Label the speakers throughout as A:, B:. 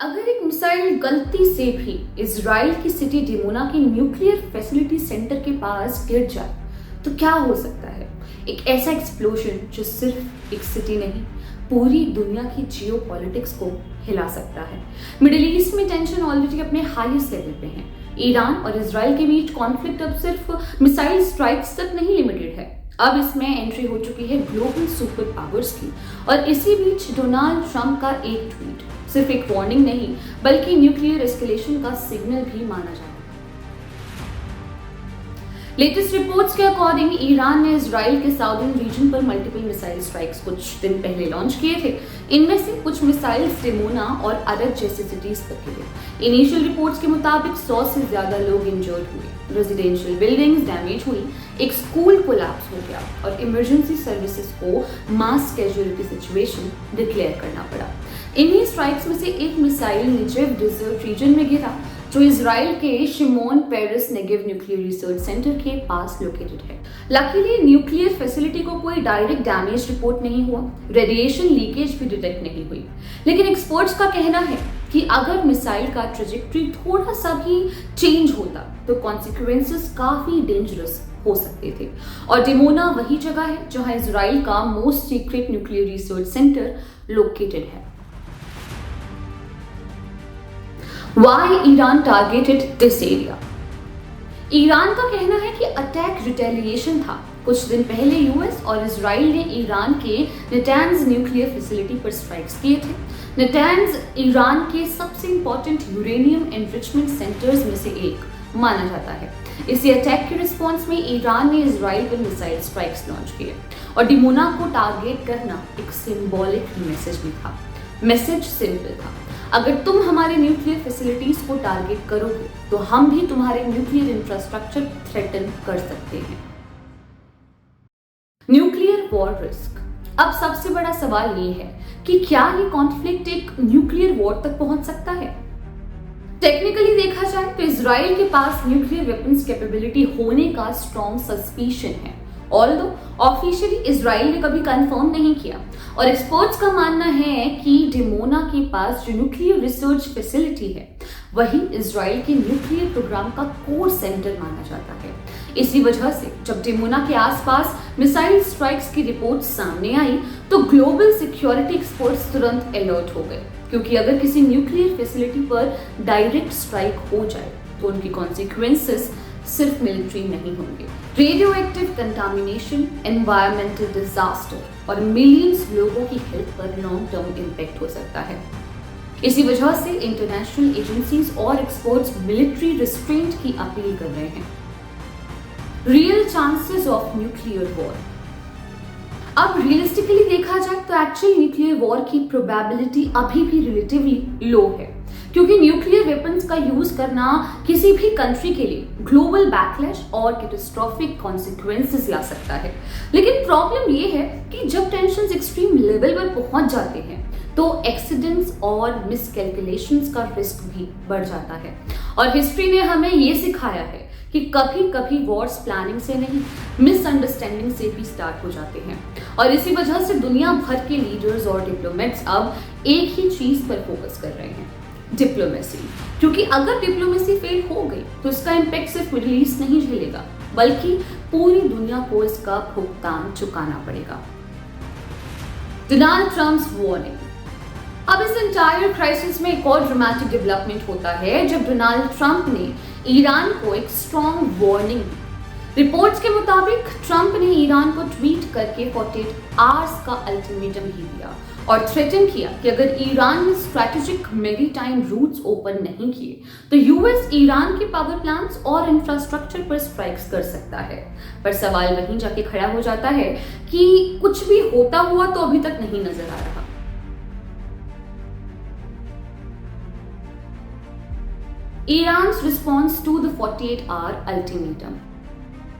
A: अगर एक मिसाइल गलती से भी इजराइल की सिटी डिमोना के न्यूक्लियर फैसिलिटी सेंटर के पास गिर जाए तो क्या हो सकता है। एक ऐसा एक्सप्लोजन जो सिर्फ एक सिटी नहीं, पूरी दुनिया की जियो पॉलिटिक्स को हिला सकता है। मिडिल ईस्ट में टेंशन ऑलरेडी अपने हाईएस्ट लेवल पे है। ईरान और इजराइल के बीच कॉन्फ्लिक्ट अब सिर्फ मिसाइल स्ट्राइक्स तक नहीं लिमिटेड है, अब इसमें एंट्री हो चुकी है ग्लोबल सुपर पावर्स की। और इसी बीच डोनाल्ड ट्रंप का एक ट्वीट सिर्फ एक वार्निंग नहीं बल्कि न्यूक्लियर एस्केलेशन का सिग्नल भी माना जा रहा है। लेटेस्ट रिपोर्ट्स के अकॉर्डिंग ईरान ने इजराइल के साउदर्न रीजन पर मल्टीपल मिसाइल स्ट्राइक्स कुछ दिन पहले लॉन्च किए थे। इनमें से कुछ मिसाइल्स डिमोना और अरब जैसी सिटीज तक गिरे। इनिशियल रिपोर्ट्स के मुताबिक 100 से ज्यादा लोग इंजर्ड हुए, रेजिडेंशियल बिल्डिंग्स डैमेज हुई, एक स्कूल कोलैप्स हो गया और इमरजेंसी सर्विसेज को मास कैजुअलिटी सिचुएशन डिक्लेयर करना पड़ा। इन्हीं स्ट्राइक्स में से एक मिसाइल निजेव डिजर्ट रीजन में गिरा जो इजराइल के Shimon Peres Negev nuclear research centre के पास लोकेटेड है। लकीली न्यूक्लियर फैसिलिटी को कोई डायरेक्ट डैमेज रिपोर्ट नहीं हुआ, रेडिएशन लीकेज भी डिटेक्ट नहीं हुई। लेकिन एक्सपर्ट्स का कहना है कि अगर मिसाइल का ट्रेजेक्टरी थोड़ा सा भी चेंज होता तो कॉन्सिक्वेंसेस काफी डेंजरस हो सकते थे। और डिमोना वही जगह है जहां इजराइल का most secret nuclear research centre located है। Why Iran targeted this area? Iran का कहना है कि अटैक रिटेलिएशन था। कुछ दिन पहले यूएस और इजराइल ने ईरान के नेटान्ज न्यूक्लियर फैसिलिटी पर स्ट्राइक्स किए थे। नेटान्ज ईरान के सबसे इंपॉर्टेंट यूरेनियम एनरिचमेंट सेंटर्स में से एक माना जाता है। इसी अटैक के रिस्पॉन्स में ईरान ने इजराइल पर मिसाइल स्ट्राइक्स लॉन्च किए और डिमोना को टारगेट करना एक सिंबॉलिक मैसेज भी था। मैसेज सिंपल था, अगर तुम हमारे न्यूक्लियर फैसिलिटीज को टारगेट करोगे तो हम भी तुम्हारे न्यूक्लियर इंफ्रास्ट्रक्चर थ्रेटन कर सकते हैं। Nuclear war risk. अब सबसे बड़ा सवाल ये है कि क्या ये कॉन्फ्लिक्ट एक न्यूक्लियर वॉर तक पहुंच सकता है। टेक्निकली देखा जाए तो इजराइल के पास न्यूक्लियर वेपन्स कैपेबिलिटी होने का स्ट्रॉन्ग सस्पिशन है, ऑल्दो ऑफिशियली इजराइल ने कभी कंफर्म नहीं किया। और एक्सपर्ट्स का मानना है कि डिमोना के पास जो न्यूक्लियर रिसर्च फैसिलिटी है वही इजराइल के न्यूक्लियर प्रोग्राम का कोर सेंटर माना जाता है। इसी वजह से जब डिमोना के आसपास मिसाइल स्ट्राइक्स की रिपोर्ट सामने आई तो ग्लोबल सिक्योरिटी एक्सपर्ट्स तुरंत अलर्ट हो गए, क्योंकि अगर किसी न्यूक्लियर फैसिलिटी पर डायरेक्ट स्ट्राइक हो जाए तो उनकी कॉन्सिक्वेंसेस सिर्फ मिलिट्री नहीं होंगे। Radio active contamination, environmental disaster और मिलियंस लोगों की हेल्थ पर लॉन्ग टर्म इम्पैक्ट हो सकता है। इसी वजह से इंटरनेशनल एजेंसीज और एक्सपर्ट्स मिलिट्री रिस्ट्रेंट की अपील कर रहे हैं। Real chances of nuclear war. अब रियलिस्टिकली देखा जाए तो एक्चुअल न्यूक्लियर वॉर की प्रोबेबिलिटी अभी भी रिलेटिवली लो है, क्योंकि न्यूक्लियर वेपन्स का यूज करना किसी भी कंट्री के लिए ग्लोबल बैकलैश और कैटास्ट्रोफिक कॉन्सिक्वेंसेस ला सकता है। लेकिन प्रॉब्लम ये है कि जब टेंशंस एक्सट्रीम लेवल पर पहुंच जाते हैं तो एक्सीडेंट्स और मिसकैलकुलेशंस का रिस्क भी बढ़ जाता है। और हिस्ट्री ने हमें ये सिखाया है कि कभी कभी वॉर्स प्लानिंग से नहीं, मिसअंडरस्टैंडिंग से भी स्टार्ट हो जाते हैं। और इसी वजह से दुनिया भर के लीडर्स और डिप्लोमेट्स अब एक ही चीज पर फोकस कर रहे हैं, डिप्लोमेसी। क्योंकि अगर डिप्लोमेसी फेल हो गई तो इसका इम्पैक्ट सिर्फ मिडिल ईस्ट नहीं झेलेगा बल्कि पूरी दुनिया को इसका भुगतान चुकाना पड़ेगा। Donald Trump's warning. अब इस एंटायर क्राइसिस में एक और ड्रामेटिक डेवलपमेंट होता है जब डोनाल्ड ट्रंप ने ईरान को एक स्ट्रॉन्ग वार्निंग दी। रिपोर्ट्स के मुताबिक ट्रंप ने ईरान को ट्वीट करके 48 आवर्स का अल्टीमेटम भी दिया और थ्रेटन किया कि अगर ईरान ने स्ट्रैटेजिक मैरीटाइम रूट्स ओपन नहीं किए तो यूएस ईरान के पावर प्लांट्स और इंफ्रास्ट्रक्चर पर स्ट्राइक्स कर सकता है। पर सवाल वहीं जाके खड़ा हो जाता है कि कुछ भी होता हुआ तो अभी तक नहीं नजर आ रहा। Iran's response to the 48-hour ultimatum.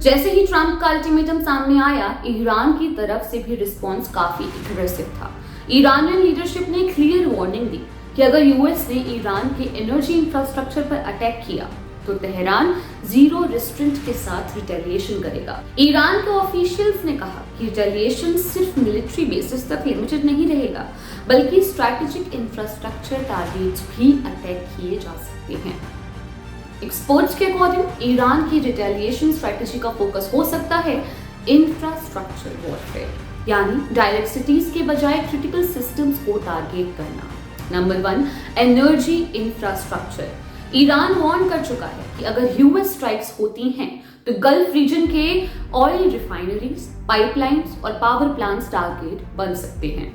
A: जैसे ही ट्रंप का अल्टीमेटम सामने आया, ईरान की तरफ से भी रिस्पॉन्स काफी एग्रेसिव था। ईरानियन लीडरशिप ने क्लियर वार्निंग दी कि अगर यूएस ने ईरान के एनर्जी इंफ्रास्ट्रक्चर पर अटैक किया तो तेहरान जीरो रिस्ट्रेंट के साथ रिटेलिएशन करेगा। ईरान के ऑफिशियल्स ने कहा कि रिटेलिएशन सिर्फ मिलिट्री बेसिस तक लिमिटेड नहीं रहेगा, बल्कि स्ट्रैटेजिक इंफ्रास्ट्रक्चर टारगेट्स भी अटैक किए जा सकते हैं। एक्सपर्ट्स के अकॉर्डिंग ईरान की रिटेलिएशन स्ट्रैटेजी का फोकस हो सकता है इंफ्रास्ट्रक्चर वॉरफेयर, यानी डायरेक्ट सिटीज के बजाय क्रिटिकल सिस्टम्स को टारगेट करना। Number 1, energy infrastructure. Iran warn कर चुका है कि अगर यूएस स्ट्राइक्स होती हैं तो गल्फ रीजन के ऑयल रिफाइनरीज, पाइपलाइंस और पावर प्लांट्स टारगेट बन सकते हैं,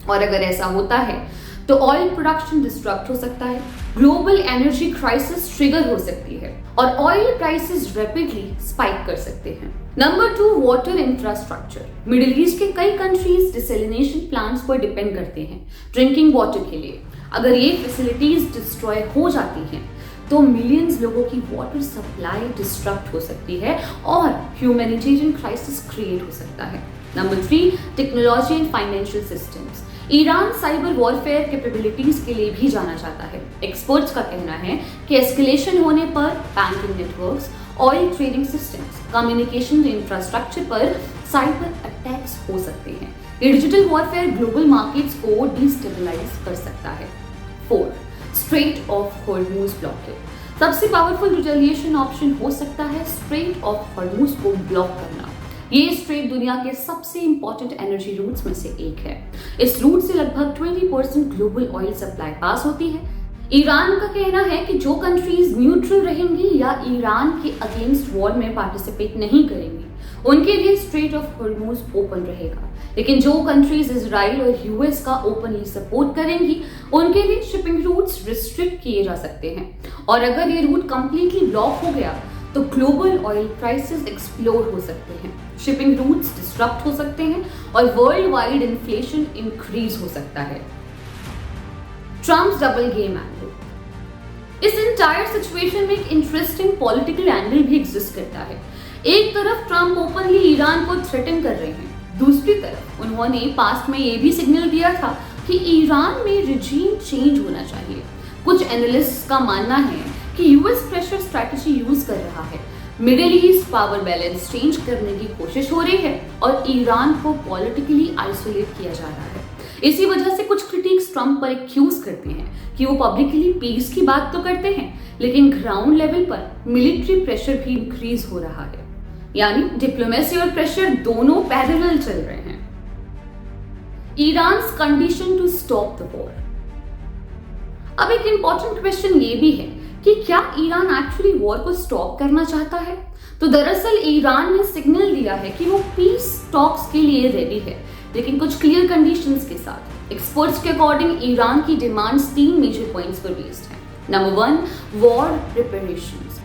A: और अगर ऐसा होता है तो ऑयल प्रोडक्शन डिस्ट्रक्ट हो सकता है, ग्लोबल एनर्जी क्राइसिस ट्रिगर हो सकती है और ऑयल प्राइसेस रैपिडली स्पाइक कर सकते हैं। Number 2, water infrastructure. Middle east के कई कंट्रीज डिसैलिनेशन प्लांट्स पर डिपेंड करते हैं ड्रिंकिंग वाटर के लिए। अगर ये फैसिलिटीज डिस्ट्रॉय हो जाती हैं तो मिलियंस लोगों की वाटर सप्लाई डिस्ट्रक्ट हो सकती है और ह्यूमैनिटेरियन क्राइसिस क्रिएट हो सकता है। Number 3, technology and financial systems. Iran cyber warfare capabilities के लिए भी जाना जाता है। एक्सपर्ट्स का कहना है कि एस्केलेशन होने पर banking networks, oil trading systems, communication infrastructure पर साइबर अटैक्स हो सकते हैं। ये डिजिटल वॉरफेयर ग्लोबल मार्केट्स को डिस्टेबलाइज कर सकता है। 4, स्ट्रेट ऑफ हॉर्मुज ब्लॉकेज। सबसे पावरफुल रिटेलिएशन ऑप्शन हो सकता है स्ट्रेट ऑफ हॉर्मुज को ब्लॉक करना। ये स्ट्रेट दुनिया के सबसे इंपॉर्टेंट एनर्जी रूट्स में से एक है। इस रूट से लगभग 20% ग्लोबल ऑयल सप्लाई पास होती है। ईरान का कहना है कि जो कंट्रीज न्यूट्रल रहेंगी या ईरान के अगेंस्ट वॉर में पार्टिसिपेट नहीं करेंगी, उनके लिए स्ट्रेट ऑफ हॉर्मुज ओपन रहेगा, लेकिन जो कंट्रीज इजराइल और यूएस का ओपनली सपोर्ट करेंगी, उनके लिए शिपिंग रूट्स रिस्ट्रिक्ट किए जा सकते हैं। और अगर ये रूट कंप्लीटली ब्लॉक हो गया तो ग्लोबल ऑयल प्राइसेस एक्सप्लोड हो सकते हैं, शिपिंग रूट्स डिस्टर्ब हो सकते हैं और वर्ल्ड वाइड इन्फ्लेशन इंक्रीज हो सकता है। Trump's double game angle. इस एंटायर सिचुएशन में एक इंटरेस्टिंग पॉलिटिकल एंगल भी एग्जिस्ट करता है। एक तरफ ट्रम्प ओपनली ईरान को थ्रेटन कर रहे हैं, दूसरी तरफ उन्होंने पास्ट में ये भी सिग्नल दिया था कि ईरान में रिजीम चेंज होना चाहिए। कुछ एनालिस्ट्स का मानना है कि यूएस प्रेशर स्ट्रैटेजी यूज कर रहा है, middle east power balance change करने की कोशिश हो रही है और ईरान को पॉलिटिकली आइसोलेट किया जा रहा है। इसी वजह से कुछ क्रिटिक्स ट्रम्प पर एक्यूज करते हैं कि वो पब्लिकली पीस की बात तो करते हैं, लेकिन ग्राउंड लेवल पर मिलिट्री प्रेशर भी इंक्रीज हो रहा है, यानी डिप्लोमेसी और प्रेशर दोनों पैरेलल चल रहे हैं। Iran's condition to stop the war. अब एक इंपॉर्टेंट क्वेश्चन ये भी है कि क्या ईरान एक्चुअली वॉर को स्टॉप करना चाहता है? तो दरअसल ईरान ने सिग्नल दिया है कि वो पीस टॉक्स के लिए रेडी है, लेकिन कुछ क्लियर कंडीशंस के साथ। एक्सपर्ट्स के अकॉर्डिंग ईरान की डिमांड्स 3 मेजर पॉइंट्स पर बेस्ड हैं। Number 1, war preparations.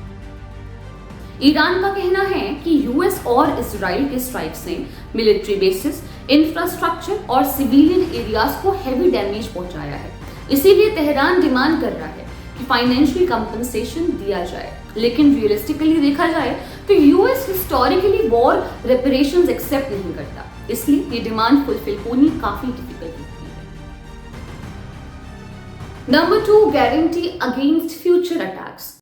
A: ईरान का कहना है कि यूएस और इजराइल के स्ट्राइक से मिलिट्री बेसिस, इंफ्रास्ट्रक्चर और सिविलियन एरियाज को हेवी डैमेज पहुंचाया है। इसीलिए तेहरान डिमांड कर रहा है कि फाइनेंशियल कंपनसेशन दिया जाए, लेकिन रियलिस्टिकली देखा जाए तो US historically war reparations accept नहीं करता, इसलिए ये डिमांड फुलफिल होनी काफी डिफिकल्ट होती है। Number 2, guarantee against future attacks.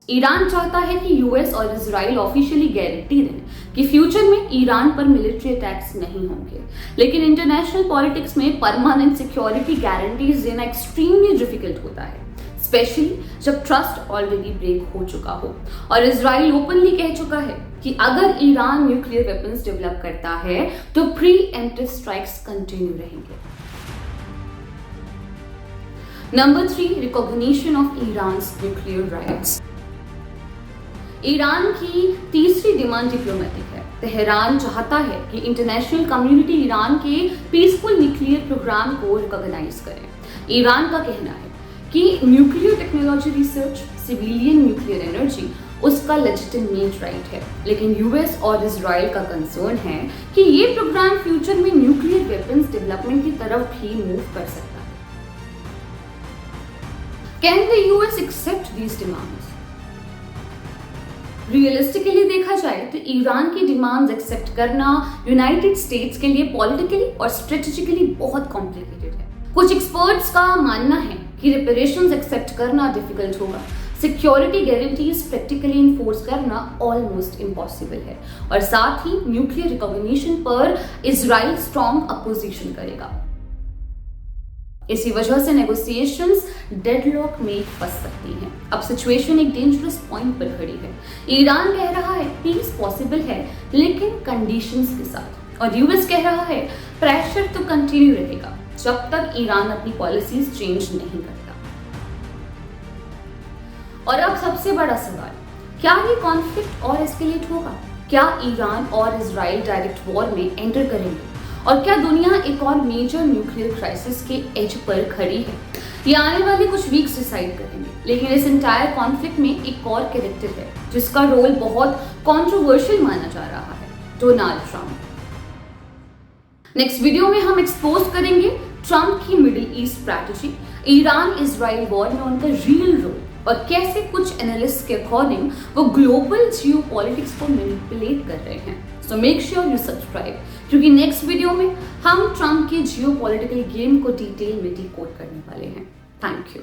A: Iran चाहता है कि यूएस और इजराइल ऑफिशियली गारंटी दें कि फ्यूचर में ईरान पर मिलिट्री अटैक्स नहीं होंगे, लेकिन इंटरनेशनल पॉलिटिक्स में परमानेंट सिक्योरिटी गारंटीज देना एक्सट्रीमली डिफिकल्ट होता है, स्पेशली जब ट्रस्ट ऑलरेडी ब्रेक हो चुका हो। और इजराइल ओपनली कह चुका है कि अगर ईरान न्यूक्लियर वेपन्स डेवलप करता है तो प्री एम्प्टिव स्ट्राइक्स कंटिन्यू रहेंगे। Number 3, recognition of Iran's nuclear rights. Iran की तीसरी डिमांड डिप्लोमेटिक है। तेहरान चाहता है कि इंटरनेशनल कम्युनिटी ईरान के पीसफुल न्यूक्लियर प्रोग्राम को रिकॉग्नाइज करे। ईरान का कहना है कि nuclear technology research, civilian nuclear energy उसका लेजिटिमेट राइट है, लेकिन यूएस और इजराइल का कंसर्न है कि ये प्रोग्राम फ्यूचर में न्यूक्लियर वेपन्स डेवलपमेंट की तरफ भी मूव कर सकता है। Can the US accept these demands? Realistically देखा जाए तो ईरान की डिमांड्स एक्सेप्ट करना यूनाइटेड स्टेट्स के लिए पॉलिटिकली और स्ट्रेटेजिकली बहुत कॉम्प्लिकेटेड है। कुछ एक्सपर्ट्स का मानना है कि रिपेरेशंस एक्सेप्ट करना डिफिकल्ट होगा, सिक्योरिटी गारंटीज प्रैक्टिकली इन्फोर्स करना ऑलमोस्ट इम्पॉसिबल है और साथ ही न्यूक्लियर रिकॉग्निशन पर इजराइल स्ट्रॉन्ग अपोजिशन करेगा। इसी वजह से नेगोशिएशंस डेडलॉक में फंस सकती हैं। अब सिचुएशन एक डेंजरस पॉइंट पर खड़ी है। ईरान कह रहा है पीस पॉसिबल है लेकिन कंडीशंस के साथ, और यूएस कह रहा है प्रेशर तो कंटिन्यू रहेगा जब तक ईरान अपनी पॉलिसीज चेंज नहीं करता। और अब सबसे बड़ा सवाल, क्या ये कॉन्फ्लिक्ट और एस्केलेट होगा? क्या ईरान और इजराइल डायरेक्ट वॉर में एंटर करेंगे? और क्या दुनिया एक और मेजर न्यूक्लियर क्राइसिस के एज पर खड़ी है? ये आने वाले कुछ वीक्स डिसाइड करेंगे। लेकिन इस एंटायर कॉन्फ्लिक्ट में एक और कैरेक्टर है जिसका रोल बहुत कंट्रोवर्शियल माना जा रहा है, डोनाल्ड ट्रंप। नेक्स्ट वीडियो में हम एक्सपोज करेंगे ट्रंप की middle east strategy, Iran Israel war में उनका रियल रोल और कैसे कुछ एनालिस्ट के अकॉर्डिंग वो ग्लोबल जियोपॉलिटिक्स को मैनिपुलेट कर रहे हैं। So make sure you subscribe, क्योंकि नेक्स्ट वीडियो में हम ट्रंप के जियोपॉलिटिकल गेम को डिटेल में डिकोड करने वाले हैं। Thank you.